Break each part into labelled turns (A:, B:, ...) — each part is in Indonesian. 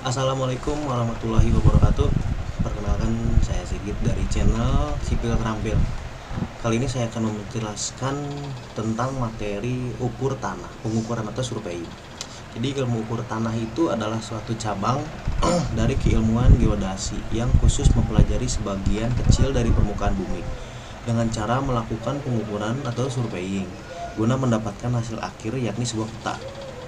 A: Assalamualaikum warahmatullahi wabarakatuh. Perkenalkan, saya Sigit dari channel Sipil Terampil. Kali ini saya akan menjelaskan tentang materi ukur tanah, pengukuran atau survei. Jadi ilmu ukur tanah itu adalah suatu cabang dari keilmuan geodasi yang khusus mempelajari sebagian kecil dari permukaan bumi dengan cara melakukan pengukuran atau surveying guna mendapatkan hasil akhir, yakni sebuah peta.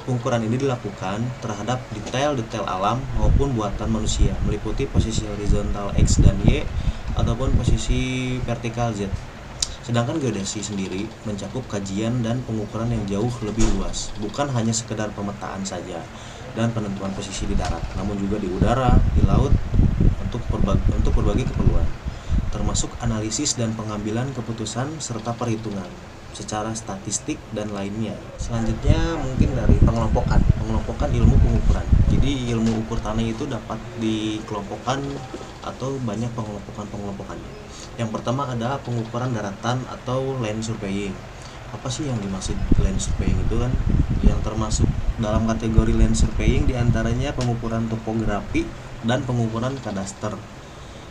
A: Pengukuran ini dilakukan terhadap detail-detail alam maupun buatan manusia, meliputi posisi horizontal X dan Y ataupun posisi vertikal Z. Sedangkan geodesi sendiri mencakup kajian dan pengukuran yang jauh lebih luas, bukan hanya sekedar pemetaan saja dan penentuan posisi di darat, namun juga di udara, di laut untuk berbagai keperluan, termasuk analisis dan pengambilan keputusan serta perhitungan secara statistik dan lainnya. Selanjutnya mungkin dari pengelompokan ilmu pengukuran. Jadi ilmu ukur tanah itu dapat dikelompokkan atau banyak pengelompokannya. Yang pertama ada pengukuran daratan atau land surveying. Apa sih yang dimaksud land surveying itu kan? Yang termasuk dalam kategori land surveying diantaranya pengukuran topografi dan pengukuran kadaster.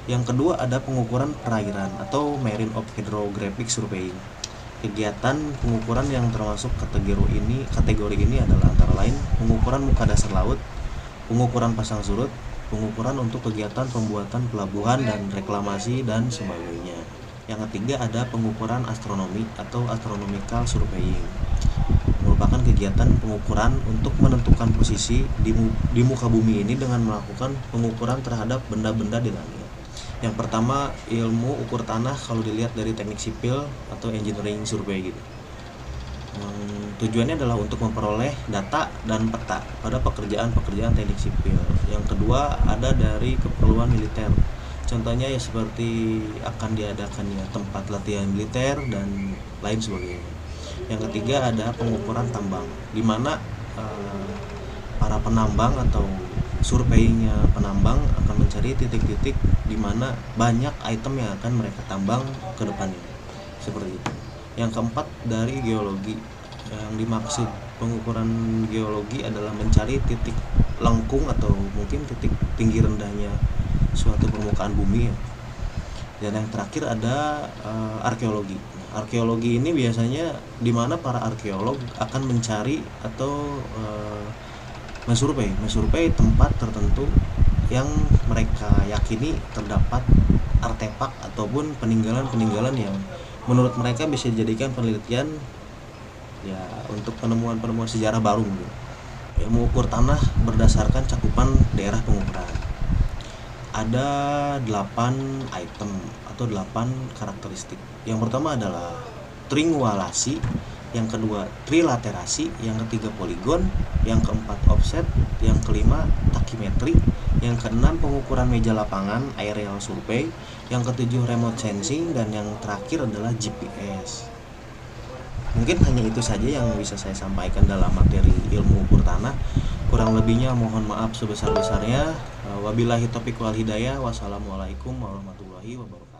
A: Yang kedua ada pengukuran perairan atau marine of hydrographic surveying. Kegiatan pengukuran yang termasuk kategori ini adalah antara lain pengukuran muka dasar laut, pengukuran pasang surut, pengukuran untuk kegiatan pembuatan pelabuhan dan reklamasi dan sebagainya. Yang ketiga ada pengukuran astronomi atau astronomical surveying, merupakan kegiatan pengukuran untuk menentukan posisi di muka bumi ini dengan melakukan pengukuran terhadap benda-benda di langit. Yang pertama ilmu ukur tanah kalau dilihat dari teknik sipil atau engineering survey gitu. Tujuannya adalah untuk memperoleh data dan peta pada pekerjaan teknik sipil. Yang kedua ada dari keperluan militer. Contohnya ya seperti akan diadakannya tempat latihan militer dan lain sebagainya. Yang ketiga ada pengukuran tambang, di mana para penambang atau surveinya penambang akan mencari titik-titik di mana banyak item yang akan mereka tambang ke depannya, seperti itu. Yang keempat dari geologi. Yang dimaksud pengukuran geologi adalah mencari titik lengkung atau mungkin titik tinggi rendahnya suatu permukaan bumi ya. Dan yang terakhir ada arkeologi. Arkeologi ini biasanya di mana para arkeolog akan mencari atau mensurvei tempat tertentu yang mereka yakini terdapat artefak ataupun peninggalan yang menurut mereka bisa dijadikan penelitian ya untuk penemuan sejarah baru gitu. Mengukur tanah berdasarkan cakupan daerah pengukuran. Ada 8 item atau 8 karakteristik. Yang pertama adalah triangulasi, yang kedua trilaterasi, yang ketiga poligon, yang keempat offset, yang kelima tachymetry, yang keenam pengukuran meja lapangan aerial survey, yang ketujuh remote sensing, dan yang terakhir adalah GPS. Mungkin hanya itu saja yang bisa saya sampaikan dalam materi ilmu ukur tanah. Kurang lebihnya mohon maaf sebesar-besarnya. Wabillahi taufiq wal hidayah. Wassalamualaikum warahmatullahi wabarakatuh.